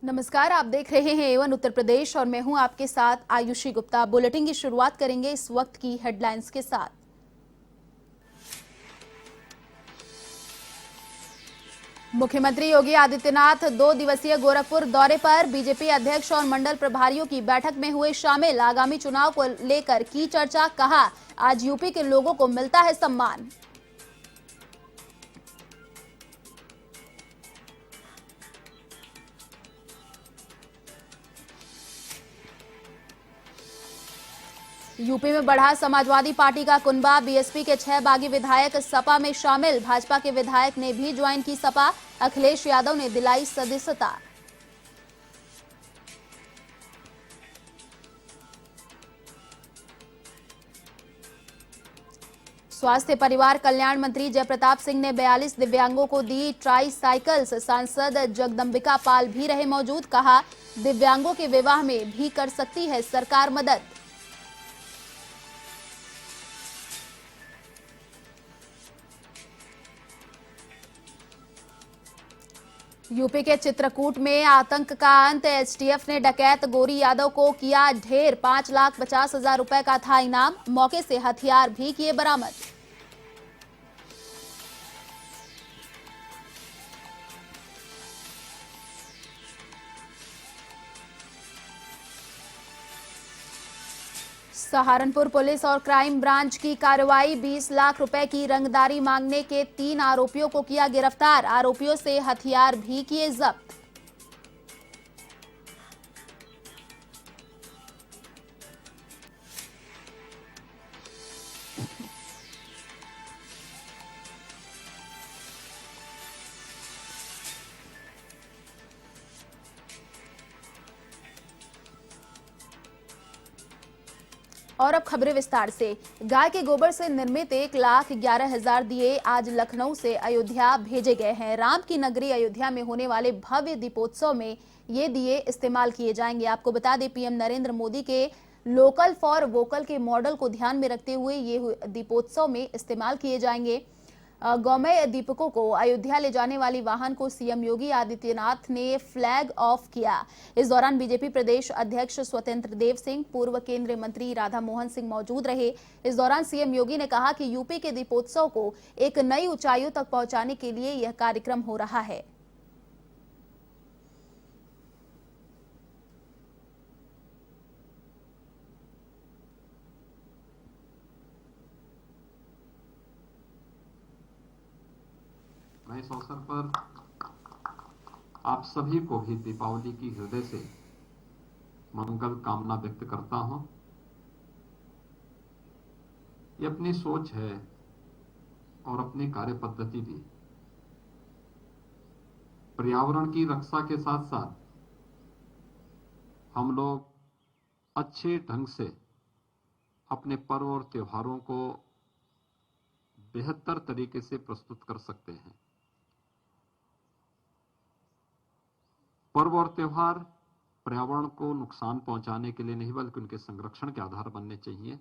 नमस्कार, आप देख रहे हैं एवन उत्तर प्रदेश और मैं हूं आपके साथ आयुषी गुप्ता। बुलेटिन की शुरुआत करेंगे इस वक्त की हेडलाइंस के साथ। मुख्यमंत्री योगी आदित्यनाथ 2 दिवसीय गोरखपुर दौरे पर। बीजेपी अध्यक्ष और मंडल प्रभारियों की बैठक में हुए शामिल। आगामी चुनाव को लेकर की चर्चा। कहा, आज यूपी के लोगों को मिलता है सम्मान। यूपी में बढ़ा समाजवादी पार्टी का कुनबा। बीएसपी के 6 बागी विधायक सपा में शामिल। भाजपा के विधायक ने भी ज्वाइन की सपा। अखिलेश यादव ने दिलाई सदस्यता। स्वास्थ्य परिवार कल्याण मंत्री जयप्रताप सिंह ने 42 दिव्यांगों को दी ट्राई साइकिल्स। सांसद जगदंबिका पाल भी रहे मौजूद। कहा, दिव्यांगों के विवाह में भी कर सकती है सरकार मदद। यूपी के चित्रकूट में आतंक का अंत। एसटीएफ ने डकैत गोरी यादव को किया ढेर। 5,50,000 रुपए का था इनाम। मौके से हथियार भी किए बरामद। सहारनपुर पुलिस और क्राइम ब्रांच की कार्रवाई। 20 लाख रुपए की रंगदारी मांगने के 3 आरोपियों को किया गिरफ्तार। आरोपियों से हथियार भी किए जब्त। और अब खबरें विस्तार से। गाय के गोबर से निर्मित 1,11,000 दिए आज लखनऊ से अयोध्या भेजे गए हैं। राम की नगरी अयोध्या में होने वाले भव्य दीपोत्सव में ये दिए इस्तेमाल किए जाएंगे। आपको बता दें, पीएम नरेंद्र मोदी के लोकल फॉर वोकल के मॉडल को ध्यान में रखते हुए ये दीपोत्सव में इस्तेमाल किए जाएंगे। गौमय दीपकों को अयोध्या ले जाने वाली वाहन को सीएम योगी आदित्यनाथ ने फ्लैग ऑफ किया। इस दौरान बीजेपी प्रदेश अध्यक्ष स्वतंत्र देव सिंह, पूर्व केंद्रीय मंत्री राधा मोहन सिंह मौजूद रहे। इस दौरान सीएम योगी ने कहा कि यूपी के दीपोत्सव को एक नई ऊंचाइयों तक पहुंचाने के लिए यह कार्यक्रम हो रहा है। मैं इस अवसर पर आप सभी को भी दीपावली की हृदय से मंगल कामना व्यक्त करता हूं। ये अपनी सोच है और अपनी कार्य पद्धति भी पर्यावरण की रक्षा के साथ साथ हम लोग अच्छे ढंग से अपने पर्व और त्योहारों को बेहतर तरीके से प्रस्तुत कर सकते हैं। पर्व और त्योहार पर्यावरण को नुकसान पहुंचाने के लिए नहीं बल्कि उनके संरक्षण के आधार बनने चाहिए।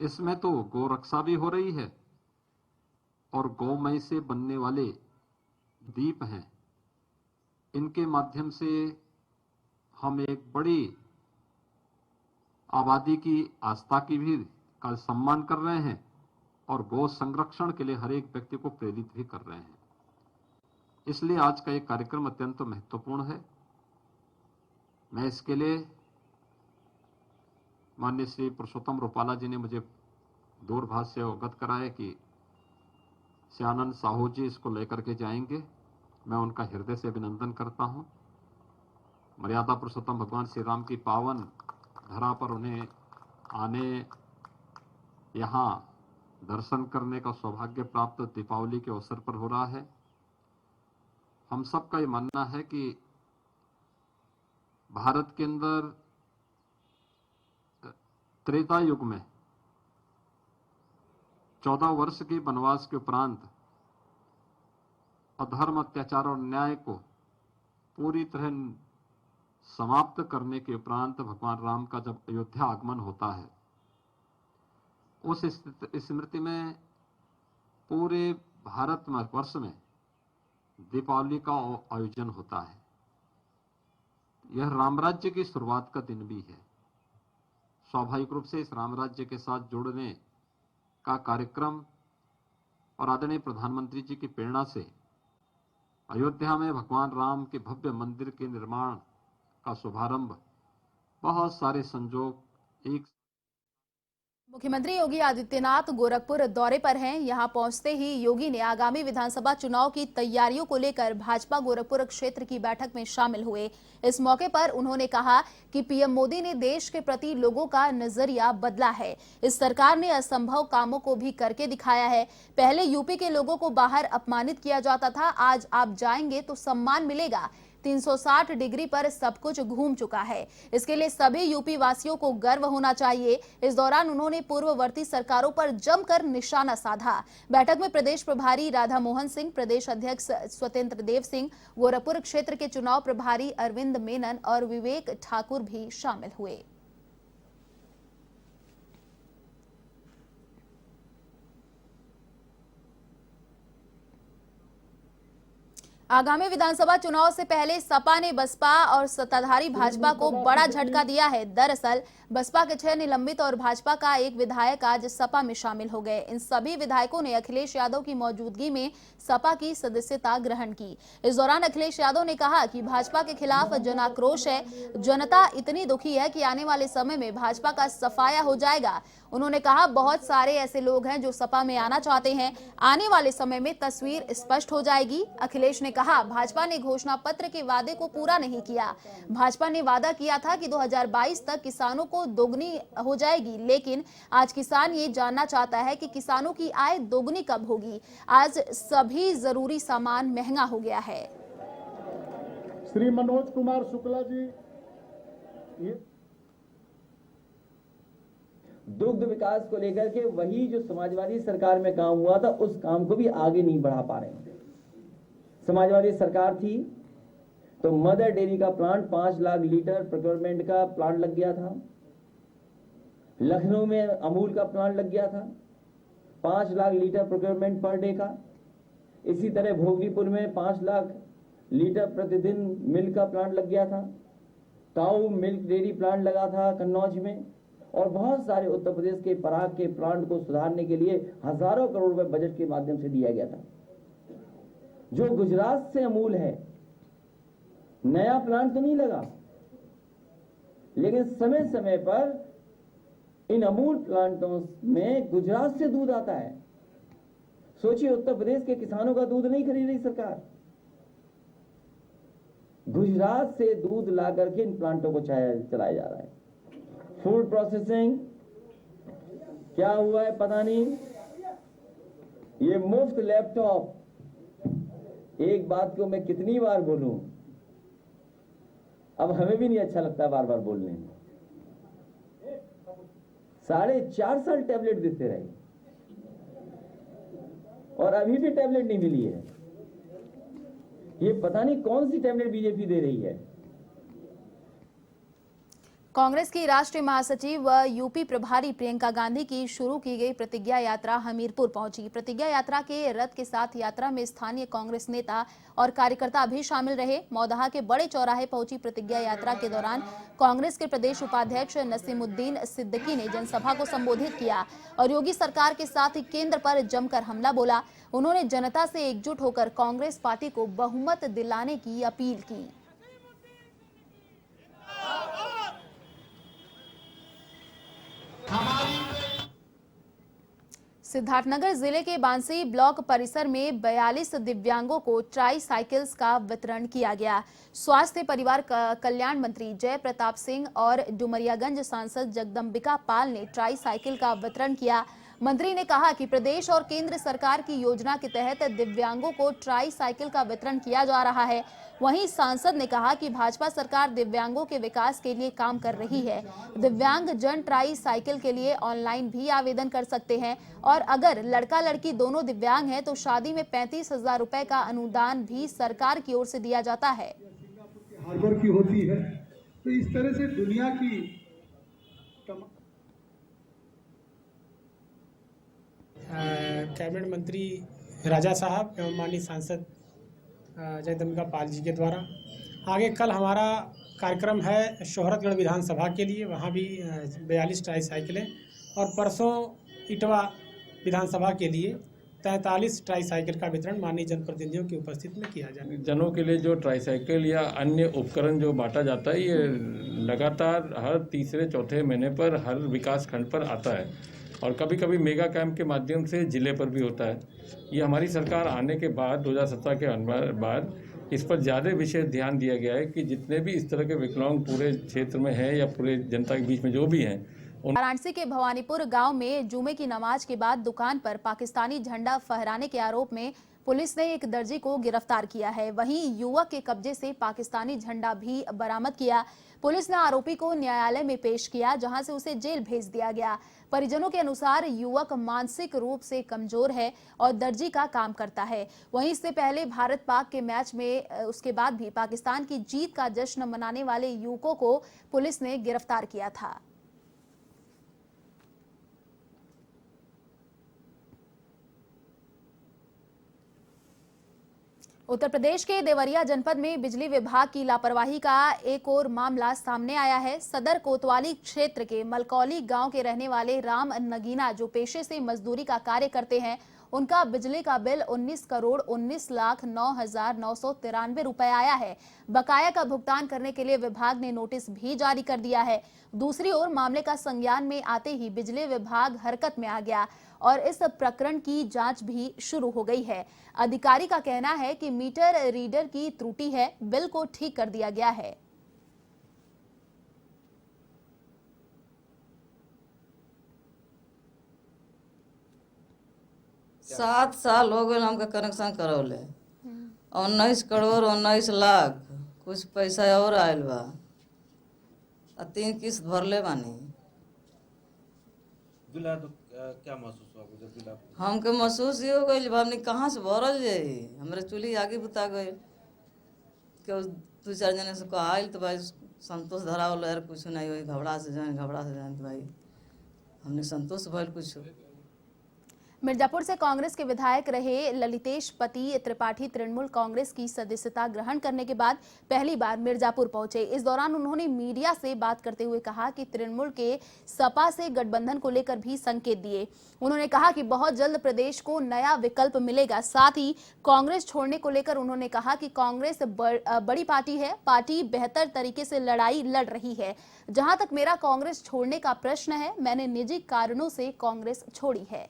इसमें तो गौ रक्षा भी हो रही है और गौमय से बनने वाले दीप हैं, इनके माध्यम से हम एक बड़ी आबादी की आस्था की भी का सम्मान कर रहे हैं और गौ संरक्षण के लिए हर एक व्यक्ति को प्रेरित भी कर रहे हैं। इसलिए आज का ये कार्यक्रम अत्यंत महत्वपूर्ण है। मैं इसके लिए माननीय श्री पुरुषोत्तम रूपाला जी ने मुझे दूरभाष से अवगत कराया कि श्यानंद साहू जी इसको लेकर के जाएंगे। मैं उनका हृदय से अभिनंदन करता हूं। मर्यादा पुरुषोत्तम भगवान श्री राम की पावन धरा पर उन्हें आने, यहां दर्शन करने का सौभाग्य प्राप्त दीपावली के अवसर पर हो रहा है। हम सबका ये मानना है कि भारत के अंदर त्रेता युग में 14 वर्ष के वनवास के उपरांत अधर्म, अत्याचार और अन्याय को पूरी तरह समाप्त करने के उपरांत भगवान राम का जब अयोध्या आगमन होता है, उस स्मृति में पूरे भारत वर्ष में दीपावली का आयोजन होता है। यह राम राज्य की शुरुआत का दिन भी है। स्वाभाविक रूप से इस राम राज्य के साथ जुड़ने का कार्यक्रम और आदरणीय प्रधानमंत्री जी की प्रेरणा से अयोध्या में भगवान राम के भव्य मंदिर के निर्माण का शुभारंभ बहुत सारे संजोग एक। मुख्यमंत्री योगी आदित्यनाथ गोरखपुर दौरे पर हैं। यहां पहुंचते ही योगी ने आगामी विधानसभा चुनाव की तैयारियों को लेकर भाजपा गोरखपुर क्षेत्र की बैठक में शामिल हुए। इस मौके पर उन्होंने कहा कि पीएम मोदी ने देश के प्रति लोगों का नजरिया बदला है। इस सरकार ने असंभव कामों को भी करके दिखाया है। पहले यूपी के लोगों को बाहर अपमानित किया जाता था, आज आप जाएंगे तो सम्मान मिलेगा। 360 डिग्री पर सब कुछ घूम चुका है। इसके लिए सभी यूपी वासियों को गर्व होना चाहिए। इस दौरान उन्होंने पूर्ववर्ती सरकारों पर जमकर निशाना साधा। बैठक में प्रदेश प्रभारी राधा मोहन सिंह, प्रदेश अध्यक्ष स्वतंत्र देव सिंह, गोरखपुर क्षेत्र के चुनाव प्रभारी अरविंद मेनन और विवेक ठाकुर भी शामिल हुए। आगामी विधानसभा चुनाव से पहले सपा ने बसपा और सत्ताधारी भाजपा को बड़ा झटका दिया है। दरअसल बसपा के 6 निलंबित और भाजपा का एक विधायक आज सपा में शामिल हो गए। इन सभी विधायकों ने अखिलेश यादव की मौजूदगी में सपा की सदस्यता ग्रहण की। इस दौरान अखिलेश यादव ने कहा कि भाजपा के खिलाफ जनाक्रोश है। जनता इतनी दुखी है कि आने वाले समय में भाजपा का सफाया हो जाएगा। उन्होंने कहा बहुत सारे ऐसे लोग हैं जो सपा में आना चाहते हैं। आने वाले समय में तस्वीर स्पष्ट हो जाएगी। अखिलेश ने कहा भाजपा ने घोषणा पत्र के वादे को पूरा नहीं किया। भाजपा ने वादा किया था कि 2022 तक किसानों को दोगुनी हो जाएगी, लेकिन आज किसान ये जानना चाहता है कि किसानों की आय दोगुनी कब होगी। आज सभी जरूरी सामान महंगा हो गया है। श्री मनोज कुमार शुक्ला जी, दुग्ध विकास को लेकर के वही जो समाजवादी सरकार में काम हुआ था उस काम को भी आगे नहीं बढ़ा पा रहे हैं। समाजवादी सरकार थी तो मदर डेयरी का प्लांट 5 लाख लीटर प्रोक्योरमेंट का प्लांट लग गया था। लखनऊ में अमूल का प्लांट लग गया था 5 lakh litre procurement per day का। इसी तरह भोगीपुर में 5 लाख लीटर प्रतिदिन मिल्क का प्लांट लग गया था। काऊ मिल्क डेयरी प्लांट लगा था कन्नौज में। और बहुत सारे उत्तर प्रदेश के पराग के प्लांट को सुधारने के लिए हजारों करोड़ रुपए बजट के माध्यम से दिया गया था। जो गुजरात से अमूल है, नया प्लांट तो नहीं लगा, लेकिन समय समय पर इन अमूल प्लांटों में गुजरात से दूध आता है। सोचिए उत्तर प्रदेश के किसानों का दूध नहीं खरीद रही सरकार, गुजरात से दूध ला करके इन प्लांटों को चलाया जा रहा है। फूड प्रोसेसिंग क्या हुआ है पता नहीं। ये मुफ्त लैपटॉप, एक बात को मैं कितनी बार बोलूं, अब हमें भी नहीं अच्छा लगता बार बार बोलने में। 4.5 साल टैबलेट देते रहे और अभी भी टैबलेट नहीं मिली है। ये पता नहीं कौन सी टैबलेट बीजेपी दे रही है। कांग्रेस की राष्ट्रीय महासचिव व यूपी प्रभारी प्रियंका गांधी की शुरू की गई प्रतिज्ञा यात्रा हमीरपुर पहुंची। प्रतिज्ञा यात्रा के रथ के साथ यात्रा में स्थानीय कांग्रेस नेता और कार्यकर्ता भी शामिल रहे। मौदहा के बड़े चौराहे पहुंची प्रतिज्ञा यात्रा के दौरान कांग्रेस के प्रदेश उपाध्यक्ष नसीमुद्दीन सिद्दीकी ने जनसभा को संबोधित किया और योगी सरकार के साथ ही केंद्र पर जमकर हमला बोला। उन्होंने जनता से एकजुट होकर कांग्रेस पार्टी को बहुमत दिलाने की अपील की। सिद्धार्थनगर जिले के बांसी ब्लॉक परिसर में 42 दिव्यांगों को ट्राई साइकिल्स का वितरण किया गया। स्वास्थ्य परिवार कल्याण मंत्री जय प्रताप सिंह और डुमरियागंज सांसद जगदम्बिका पाल ने ट्राई साइकिल का वितरण किया। मंत्री ने कहा कि प्रदेश और केंद्र सरकार की योजना के तहत दिव्यांगों को ट्राई साइकिल का वितरण किया जा रहा है। वहीं सांसद ने कहा कि भाजपा सरकार दिव्यांगों के विकास के लिए काम कर रही है। दिव्यांग जन ट्राई साइकिल के लिए ऑनलाइन भी आवेदन कर सकते हैं और अगर लड़का लड़की दोनों दिव्यांग हैं तो शादी में 35,000 रुपए का अनुदान भी सरकार की ओर से दिया जाता है। हार्बर की होती है, तो इस तरह से दुनिया की कैबिनेट मंत्री राजा साहब एवं माननीय सांसद जगदम्बिका पाल जी के द्वारा। आगे कल हमारा कार्यक्रम है शोहरतगढ़ विधानसभा के लिए, वहाँ भी 42 ट्राईसाइकिलें, और परसों इटवा विधानसभा के लिए 43 ट्राईसाइकिल का वितरण माननीय जनप्रतिनिधियों की उपस्थिति में किया जाए। जनों के लिए जो ट्राईसाइकिल या अन्य उपकरण जो बांटा जाता है, ये लगातार हर तीसरे चौथे महीने पर हर विकास खंड पर आता है और कभी कभी मेगा कैंप के माध्यम से जिले पर भी होता है। ये हमारी सरकार आने के बाद 2017 के बाद इस पर ज़्यादा विशेष ध्यान दिया गया है कि जितने भी इस तरह के विकलांग पूरे क्षेत्र में हैं या पूरे जनता के बीच में जो भी हैं। वाराणसी के भवानीपुर गांव में जुमे की नमाज के बाद दुकान पर पाकिस्तानी झंडा फहराने के आरोप में पुलिस ने एक दर्जी को गिरफ्तार किया है। वहीं युवक के कब्जे से पाकिस्तानी झंडा भी बरामद किया। पुलिस ने आरोपी को न्यायालय में पेश किया, जहां से उसे जेल भेज दिया गया। परिजनों के अनुसार युवक मानसिक रूप से कमजोर है और दर्जी का काम करता है। वहीं इससे पहले भारत पाक के मैच में उसके बाद भी पाकिस्तान की जीत का जश्न मनाने वाले युवकों को पुलिस ने गिरफ्तार किया था। उत्तर प्रदेश के देवरिया जनपद में बिजली विभाग की लापरवाही का एक और मामला सामने आया है। सदर कोतवाली क्षेत्र के मलकौली गांव के रहने वाले राम नगीना, जो पेशे से मजदूरी का कार्य करते हैं, उनका बिजली का बिल 19,19,09,993 रुपए आया है। बकाया का भुगतान करने के लिए विभाग ने नोटिस भी जारी कर दिया है। दूसरी ओर मामले का संज्ञान में आते ही बिजली विभाग हरकत में आ गया और इस प्रकरण की जांच भी शुरू हो गई है। अधिकारी का कहना है कि मीटर रीडर की त्रुटि है, बिल को ठीक कर दिया गया है। 7 साल हो गए हमका कनेक्शन करौले। 19 करोड़ 19 लाख कुछ पैसा और आयल बा, 3 किस्त भरले बानी। बिला तो क्या महसूस हुआ जब बिला? हमके महसूस ये हो गई हमने कहाँ से भरल जाई, हमारे चूल्ही आगे बुता गए। क्यों 2-4 जने से आयल तो भाई संतोष धरावल यार, कुछ नहीं हुई, घबरा से जाए तो भाई हमने संतोष भइल कुछ। मिर्जापुर से कांग्रेस के विधायक रहे ललितेश पति त्रिपाठी तृणमूल कांग्रेस की सदस्यता ग्रहण करने के बाद पहली बार मिर्जापुर पहुंचे। इस दौरान उन्होंने मीडिया से बात करते हुए कहा कि तृणमूल के सपा से गठबंधन को लेकर भी संकेत दिए। उन्होंने कहा कि बहुत जल्द प्रदेश को नया विकल्प मिलेगा। साथ ही कांग्रेस छोड़ने को लेकर उन्होंने कहा कि कांग्रेस बड़ी पार्टी है, पार्टी बेहतर तरीके से लड़ाई लड़ रही है। जहां तक मेरा कांग्रेस छोड़ने का प्रश्न है, मैंने निजी कारणों से कांग्रेस छोड़ी है।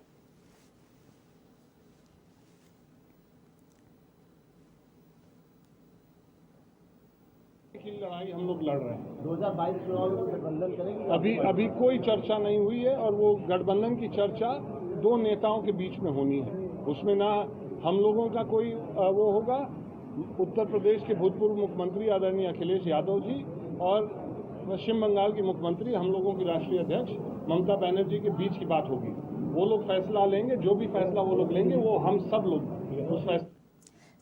की लड़ाई हम लोग लड़ रहे हैं। 2022 चुनाव में गठबंधन करेंगे? अभी कोई चर्चा नहीं हुई है और वो गठबंधन की चर्चा 2 नेताओं के बीच में होनी है। उसमें ना हम लोगों का कोई वो होगा। उत्तर प्रदेश के भूतपूर्व मुख्यमंत्री आदरणीय अखिलेश यादव जी और पश्चिम बंगाल की मुख्यमंत्री, हम लोगों की राष्ट्रीय अध्यक्ष ममता बनर्जी के बीच की बात होगी। वो लोग फैसला लेंगे, जो भी फैसला वो लोग लेंगे वो हम सब लोग उस फैसले।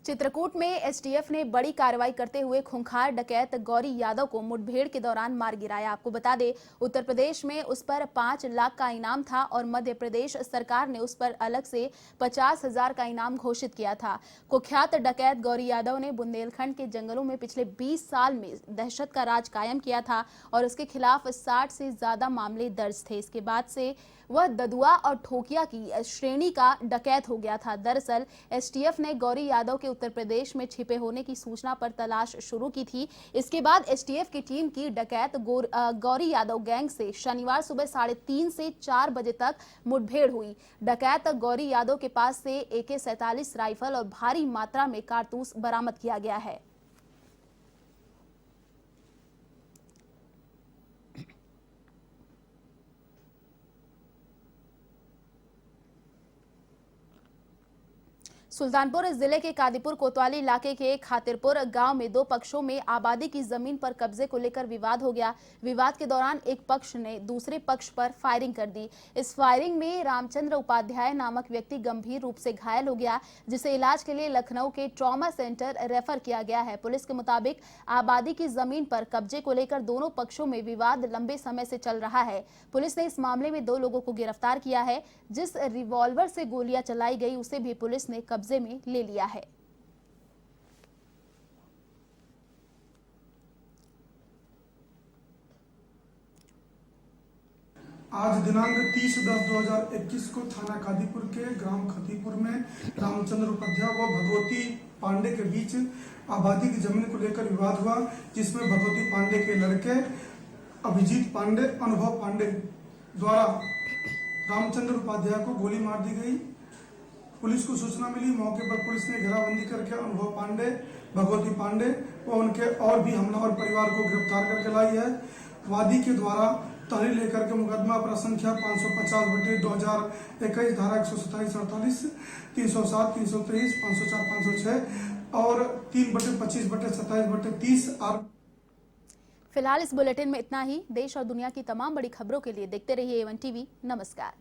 चित्रकूट में एसटीएफ ने बड़ी कार्रवाई करते हुए खूंखार डकैत गौरी यादव को मुठभेड़ के दौरान मार गिराया। आपको बता दें, उत्तर प्रदेश में उस पर 5 लाख का इनाम था और मध्य प्रदेश सरकार ने उस पर अलग से 50,000 का इनाम घोषित किया था। कुख्यात डकैत गौरी यादव ने बुंदेलखंड के जंगलों में पिछले 20 साल में दहशत का राज कायम किया था और उसके खिलाफ 60 से ज्यादा मामले दर्ज थे। इसके बाद से वह ददुआ और ठोकिया की श्रेणी का डकैत हो गया था। दरअसल एसटीएफ ने गौरी यादव के उत्तर प्रदेश में छिपे होने की सूचना पर तलाश शुरू की थी। इसके बाद एसटीएफ की टीम की डकैत गौरी यादव गैंग से शनिवार सुबह 3:30 से 4 बजे तक मुठभेड़ हुई। डकैत गौरी यादव के पास से AK-47 राइफल और भारी मात्रा में कारतूस बरामद किया गया है। सुल्तानपुर जिले के कादीपुर कोतवाली इलाके के खातिरपुर गांव में 2 पक्षों में आबादी की जमीन पर कब्जे को लेकर विवाद हो गया। विवाद के दौरान एक पक्ष ने दूसरे पक्ष पर फायरिंग कर दी। इस फायरिंग में रामचंद्र उपाध्याय नामक व्यक्ति गंभीर रूप से घायल हो गया, जिसे इलाज के लिए लखनऊ के ट्रॉमा सेंटर रेफर किया गया है। पुलिस के मुताबिक आबादी की जमीन पर कब्जे को लेकर दोनों पक्षों में विवाद लंबे समय से चल रहा है। पुलिस ने इस मामले में 2 लोगों को गिरफ्तार किया है। जिस रिवॉल्वर से गोलियां चलाई गई उसे भी पुलिस ने कब्जे में ले लिया है। आज दिनांक 30/10/2021 को थाना कादीपुर के ग्राम खतीपुर में रामचंद्र उपाध्याय व भगवती पांडे के बीच आबादी की जमीन को लेकर विवाद हुआ, जिसमें भगवती पांडे के लड़के अभिजीत पांडे, अनुभव पांडे द्वारा रामचंद्र उपाध्याय को गोली मार दी गई। पुलिस को सूचना मिली, मौके पर पुलिस ने घेराबंदी करके अनुभव पांडे, भगवती पांडे व उनके और भी हमलावर परिवार को गिरफ्तार करके लाई है। वादी के द्वारा तहरीर लेकर के मुकदमा पर संख्या 550/2021 धारा 127/48, 307, 323, 504, 506 और 3/25/27/30 फिलहाल इस बुलेटिन में इतना ही। देश और दुनिया की तमाम बड़ी खबरों के लिए देखते रहिए A1 TV। नमस्कार।